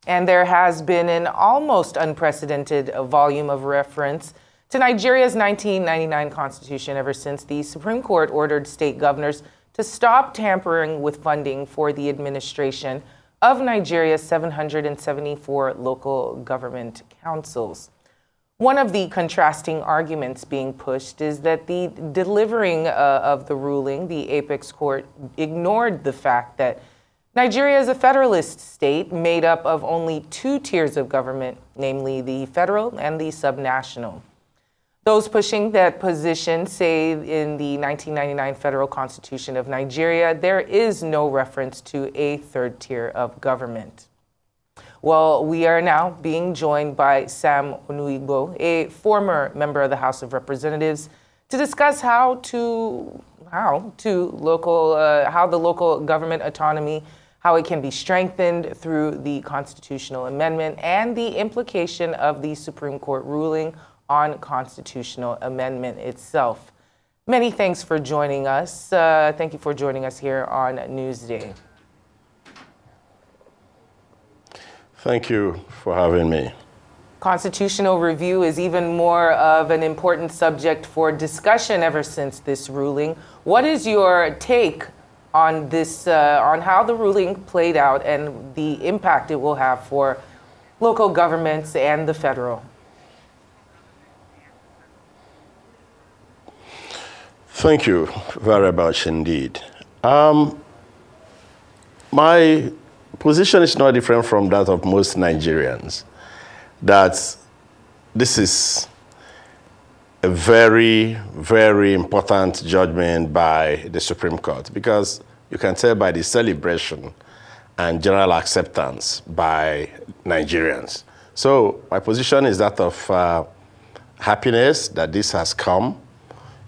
And there has been an almost unprecedented volume of reference to Nigeria's 1999 Constitution ever since the Supreme Court ordered state governors to stop tampering with funding for the administration of Nigeria's 774 local government councils. One of the contrasting arguments being pushed is that the delivering of the ruling, the Apex Court ignored the fact that Nigeria is a federalist state made up of only two tiers of government, namely the federal and the subnational. Those pushing that position say in the 1999 Federal Constitution of Nigeria, there is no reference to a third tier of government. Well, we are now being joined by Sam Onuigbo, a former member of the House of Representatives, to discuss how the local government autonomy, how it can be strengthened through the constitutional amendment, and the implication of the Supreme Court ruling on constitutional amendment itself. Many thanks for joining us. Thank you for joining us here on Newsday. Thank you for having me. Constitutional review is even more of an important subject for discussion ever since this ruling. What is your take on this, on how the ruling played out and the impact it will have for local governments and the federal? Thank you very much indeed. My position is not different from that of most Nigerians, that this is a very, very important judgment by the Supreme Court, because you can tell by the celebration and general acceptance by Nigerians. So my position is that of happiness that this has come,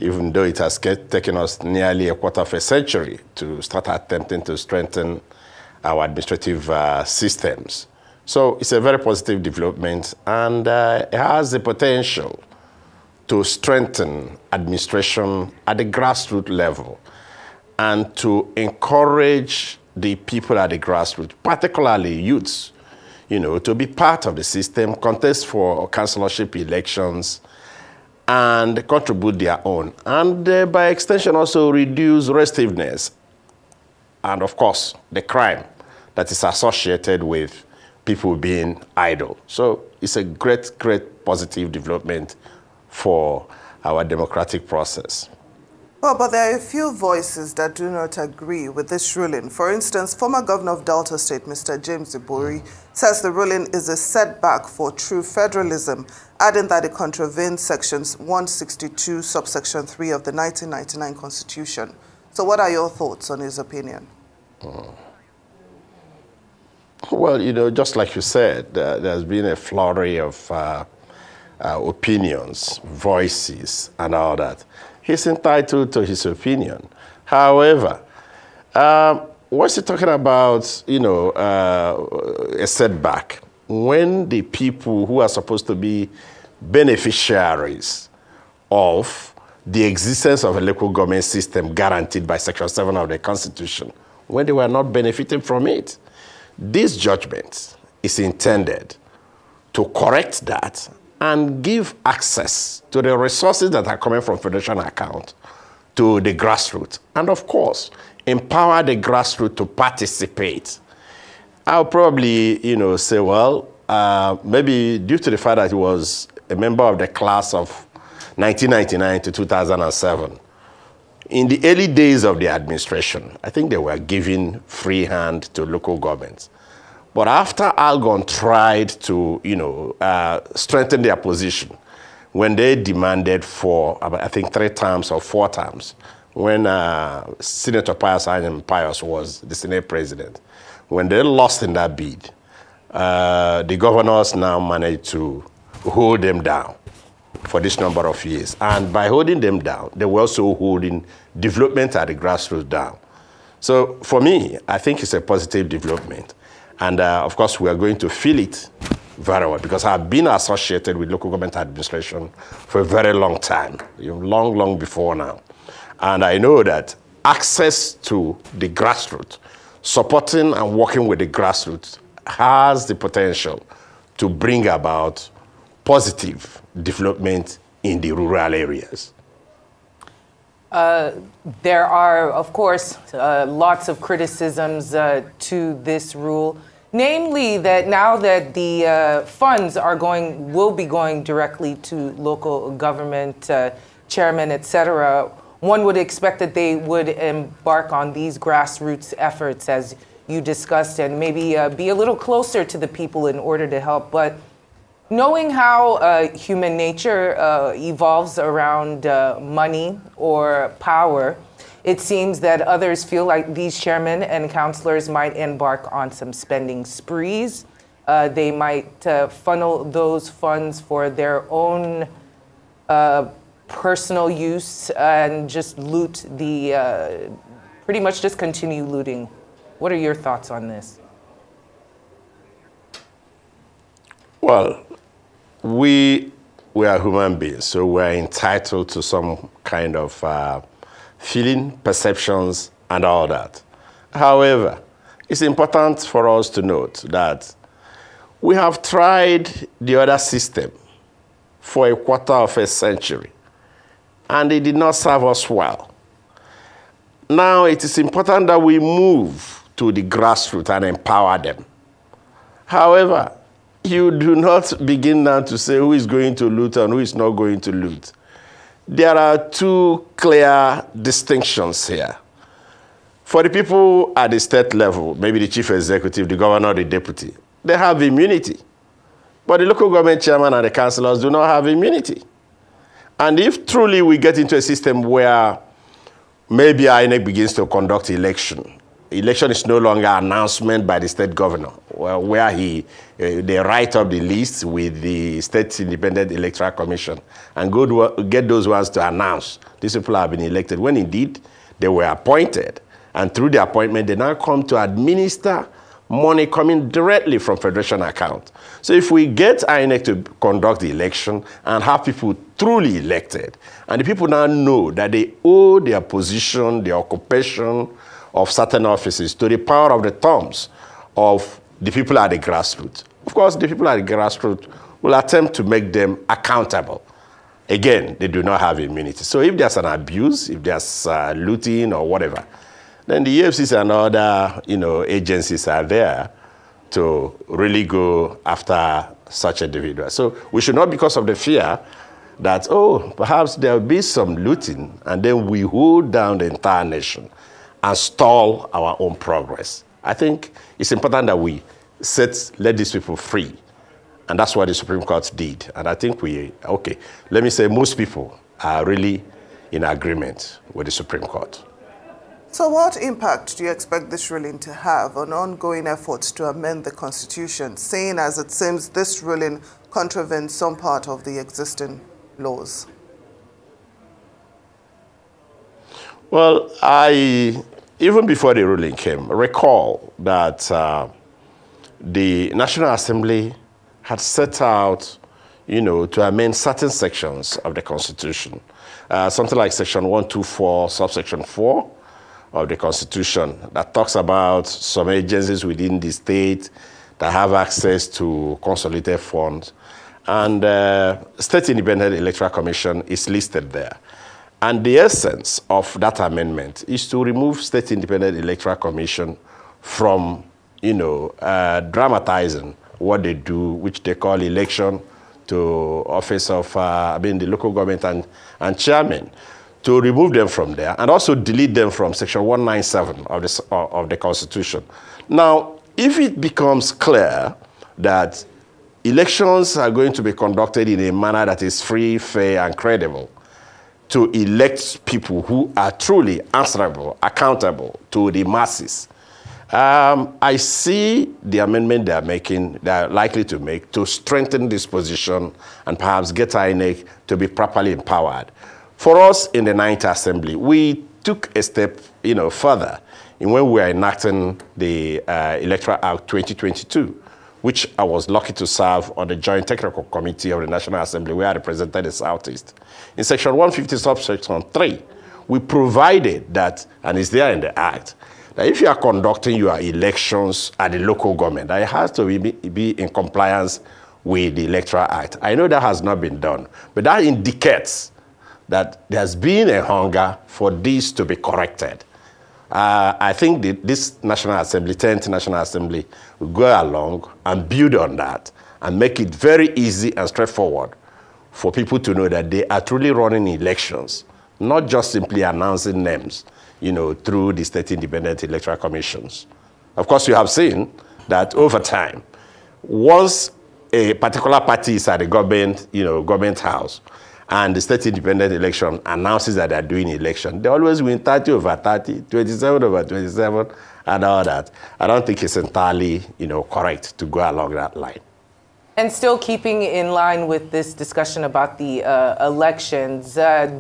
even though it has taken us nearly a quarter of a century to start attempting to strengthen our administrative systems. So it's a very positive development, and it has the potential to strengthen administration at the grassroots level and to encourage the people at the grassroots, particularly youths, to be part of the system, contest for councillorship elections, and contribute their own. And by extension also reduce restiveness and, of course, the crime that is associated with people being idle. So it's a great, great positive development for our democratic process. Well, but there are a few voices that do not agree with this ruling. For instance, former governor of Delta State, Mr. James Ibori, says the ruling is a setback for true federalism, adding that it contravenes sections 162, subsection 3 of the 1999 Constitution. So what are your thoughts on his opinion? Well, just like you said, there's been a flurry of opinions, voices, and all that. He's entitled to his opinion. However, what's he talking about, a setback? When the people who are supposed to be beneficiaries of the existence of a local government system guaranteed by Section 7 of the Constitution, when they were not benefiting from it. This judgment is intended to correct that and give access to the resources that are coming from federation account to the grassroots. And of course, empower the grassroots to participate. I'll probably, say, well, maybe due to the fact that he was a member of the class of 1999 to 2007, in the early days of the administration, I think they were giving free hand to local governments. But after Algon tried to, strengthen their position, when they demanded for, I think, 3 terms or 4 terms, when Senator Pius Pius was the Senate president, when they lost in that bid, the governors now managed to hold them down for this number of years. And by holding them down, they were also holding development at the grassroots down. So for me, I think it's a positive development. And of course, we are going to feel it very well, because I've been associated with local government administration for a very long time, long before now. And I know that access to the grassroots, supporting and working with the grassroots, has the potential to bring about positive development in the rural areas? There are, of course, lots of criticisms to this rule, namely that now that the funds will be going directly to local government chairmen, etc., one would expect that they would embark on these grassroots efforts, as you discussed, and maybe be a little closer to the people in order to help. But knowing how human nature evolves around money or power, it seems that others feel like these chairmen and councillors might embark on some spending sprees. They might funnel those funds for their own personal use and just loot pretty much just continue looting. What are your thoughts on this? Well, we are human beings, so we're entitled to some kind of feeling, perceptions, and all that. However, it's important for us to note that we have tried the other system for a quarter of a century, and it did not serve us well. Now it is important that we move to the grassroots and empower them. However, you do not begin now to say who is going to loot and who is not going to loot. There are two clear distinctions here. For the people at the state level, maybe the chief executive, the governor, the deputy, they have immunity. But the local government chairman and the councillors do not have immunity. And if truly we get into a system where maybe INEC begins to conduct election is no longer an announcement by the state governor, where they write up the list with the State Independent Electoral Commission and go get those ones to announce these people have been elected, when indeed they were appointed. And through the appointment, they now come to administer money coming directly from Federation account. So if we get INEC to conduct the election and have people truly elected, and the people now know that they owe their position, their occupation of certain offices to the power of the thumbs of the people at the grassroots, of course, the people at the grassroots will attempt to make them accountable. Again, they do not have immunity. So if there's an abuse, if there's looting or whatever, then the EFCs and other agencies are there to really go after such individuals. So we should not, because of the fear that, oh, perhaps there will be some looting, and then we hold down the entire nation and stall our own progress. I think it's important that we let these people free. And that's what the Supreme Court did. And I think let me say most people are really in agreement with the Supreme Court. So what impact do you expect this ruling to have on ongoing efforts to amend the Constitution, seeing as it seems this ruling contravenes some part of the existing laws? Well, even before the ruling came, recall that the National Assembly had set out, to amend certain sections of the Constitution, something like Section 124, subsection 4, of the Constitution that talks about some agencies within the state that have access to consolidated funds. And State Independent Electoral Commission is listed there. And the essence of that amendment is to remove State Independent Electoral Commission from, dramatizing what they do, which they call election to office of, the local government and chairman, to remove them from there and also delete them from Section 197 of the Constitution. Now, if it becomes clear that elections are going to be conducted in a manner that is free, fair, and credible to elect people who are truly answerable, accountable to the masses, I see the amendment they're likely to make to strengthen this position and perhaps get INEC to be properly empowered. For us in the Ninth Assembly, we took a step further in when we were enacting the Electoral Act 2022, which I was lucky to serve on the Joint Technical Committee of the National Assembly, where I represented the Southeast. In Section 150, subsection 3, we provided that, and it's there in the Act, that if you are conducting your elections at the local government, that it has to be in compliance with the Electoral Act. I know that has not been done, but that indicates that there's been a hunger for this to be corrected. I think this National Assembly, 10th National Assembly, will go along and build on that and make it very easy and straightforward for people to know that they are truly running elections, not just simply announcing names, through the state independent electoral commissions. Of course, you have seen that over time, once a particular party is at the government house, and the state independent election announces that they're doing election, they always win 30 over 30, 27 over 27, and all that. I don't think it's entirely, correct to go along that line. And still keeping in line with this discussion about the elections,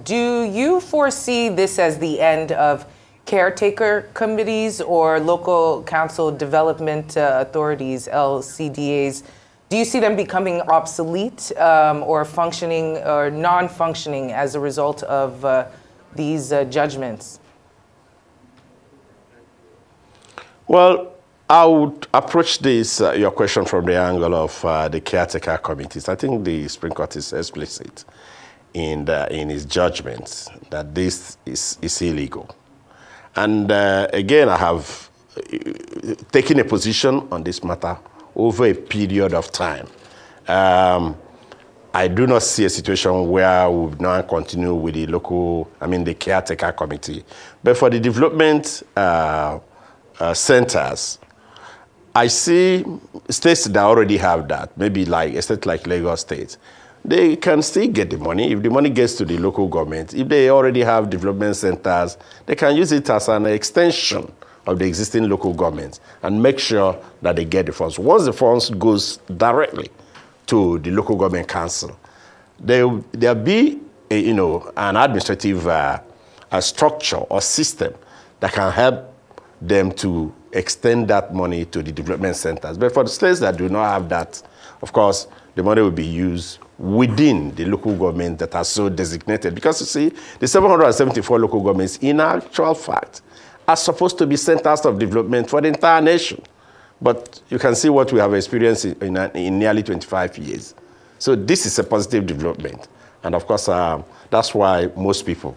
do you foresee this as the end of caretaker committees or local council development authorities, LCDAs? Do you see them becoming obsolete or functioning or non-functioning as a result of these judgments? Well, I would approach this, your question, from the angle of the caretaker committees. I think the Supreme Court is explicit in its judgments that this is illegal. And again, I have taken a position on this matter over a period of time. I do not see a situation where we would now continue with the caretaker committee. But for the development centers, I see states that already have that, maybe like a state like Lagos State. They can still get the money. If the money gets to the local government, if they already have development centers, they can use it as an extension of the existing local governments and make sure that they get the funds. Once the funds goes directly to the local government council, there'll be an administrative structure or system that can help them to extend that money to the development centers. But for the states that do not have that, of course, the money will be used within the local government that are so designated. Because you see, the 774 local governments, in actual fact, are supposed to be centers of development for the entire nation. But you can see what we have experienced in nearly 25 years. So this is a positive development. And of course, that's why most people,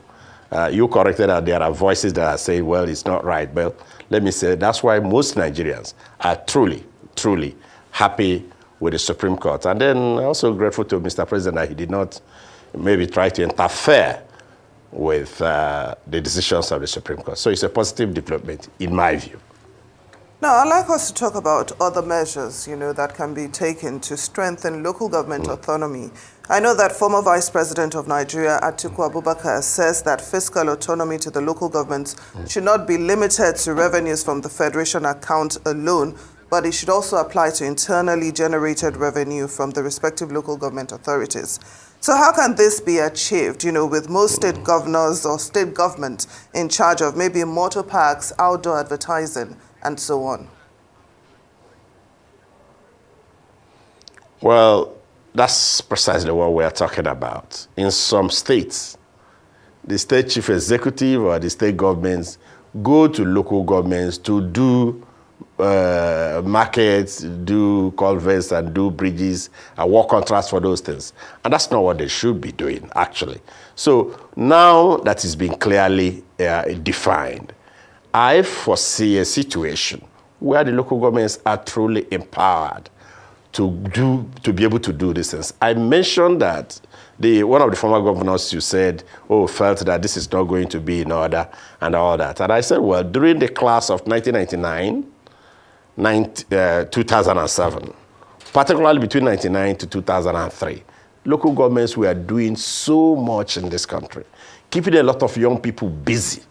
you corrected that there are voices that are saying, well, it's not right. But let me say, that's why most Nigerians are truly, truly happy with the Supreme Court. And then also grateful to Mr. President that he did not maybe try to interfere with the decisions of the Supreme Court. So it's a positive development, in my view. Now, I'd like us to talk about other measures, that can be taken to strengthen local government autonomy. I know that former Vice President of Nigeria, Atiku Abubakar, says that fiscal autonomy to the local governments should not be limited to revenues from the Federation account alone, but it should also apply to internally generated revenue from the respective local government authorities. So how can this be achieved, with most state governors or state government in charge of maybe motor parks, outdoor advertising, and so on? Well, that's precisely what we're talking about. In some states, the state chief executive or the state governments go to local governments to do markets, do culverts, and do bridges, and work contracts for those things. And that's not what they should be doing, actually. So now that it's been clearly defined, I foresee a situation where the local governments are truly empowered to be able to do these things. I mentioned that one of the former governors, you said, felt that this is not going to be in order and all that. And I said, well, during the class of 1999, 2007, particularly between 1999 to 2003, local governments were doing so much in this country, keeping a lot of young people busy.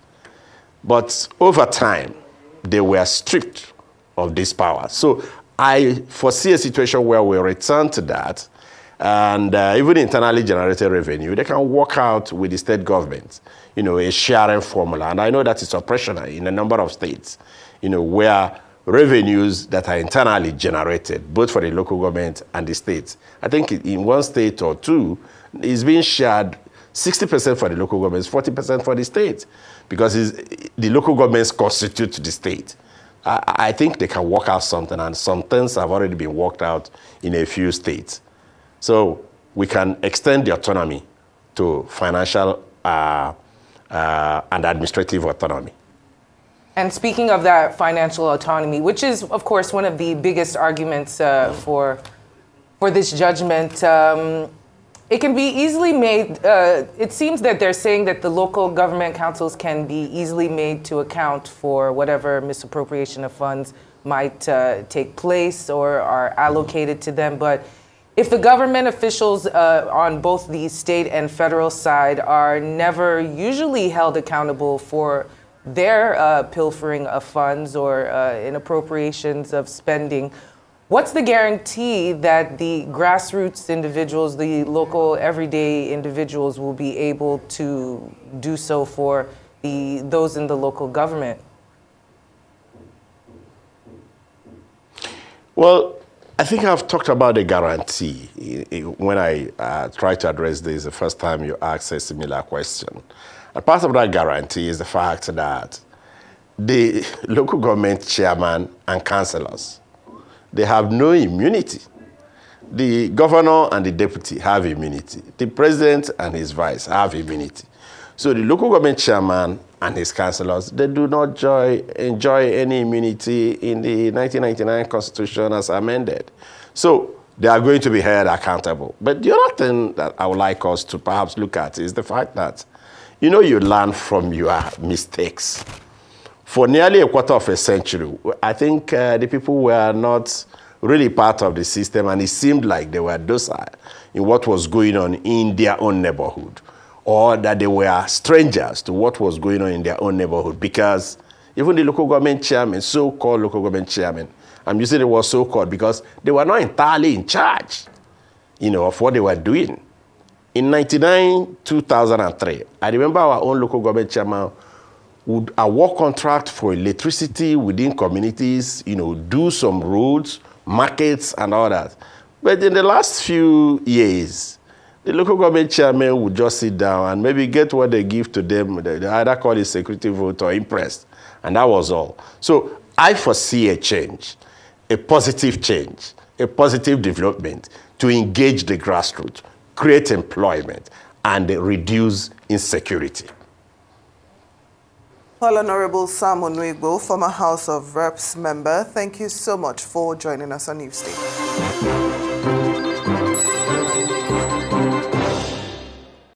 But over time, they were stripped of this power. So I foresee a situation where we return to that, and even internally generated revenue, they can work out with the state government, a sharing formula. And I know that it's operational in a number of states, where revenues that are internally generated, both for the local government and the states, I think in one state or two, is being shared 60% for the local governments, 40% for the state, because the local governments constitute the state. I think they can work out something, and some things have already been worked out in a few states. So we can extend the autonomy to financial and administrative autonomy. And speaking of that financial autonomy, which is, of course, one of the biggest arguments for this judgment, it can be easily made, it seems that they're saying that the local government councils can be easily made to account for whatever misappropriation of funds might take place or are allocated to them. But if the government officials on both the state and federal side are never usually held accountable for their pilfering of funds or inappropriations of spending, what's the guarantee that the grassroots individuals, the local everyday individuals, will be able to do so for those in the local government? Well, I think I've talked about the guarantee when I tried to address this the first time you asked a similar question. And part of that guarantee is the fact that the local government chairman and councillors, they have no immunity. The governor and the deputy have immunity. The president and his vice have immunity. So the local government chairman and his councillors, they do not enjoy any immunity in the 1999 Constitution as amended. So they are going to be held accountable. But the other thing that I would like us to perhaps look at is the fact that, you know, you learn from your mistakes. For nearly a quarter of a century, I think the people were not really part of the system, and it seemed like they were docile in what was going on in their own neighborhood, or that they were strangers to what was going on in their own neighborhood, because even the local government chairman, so-called local government chairman, I'm using the word so-called because they were not entirely in charge, you know, of what they were doing. In 2003, I remember our own local government chairman would award contract for electricity within communities, you know, do some roads, markets, and all that. But in the last few years, the local government chairman would just sit down and maybe get what they give to them. They either call it security vote or impressed. And that was all. So I foresee a change, a positive change, a positive development to engage the grassroots, create employment, and reduce insecurity. Well, Honorable Sam Onuigbo, former House of Reps member, thank you so much for joining us on Newsday.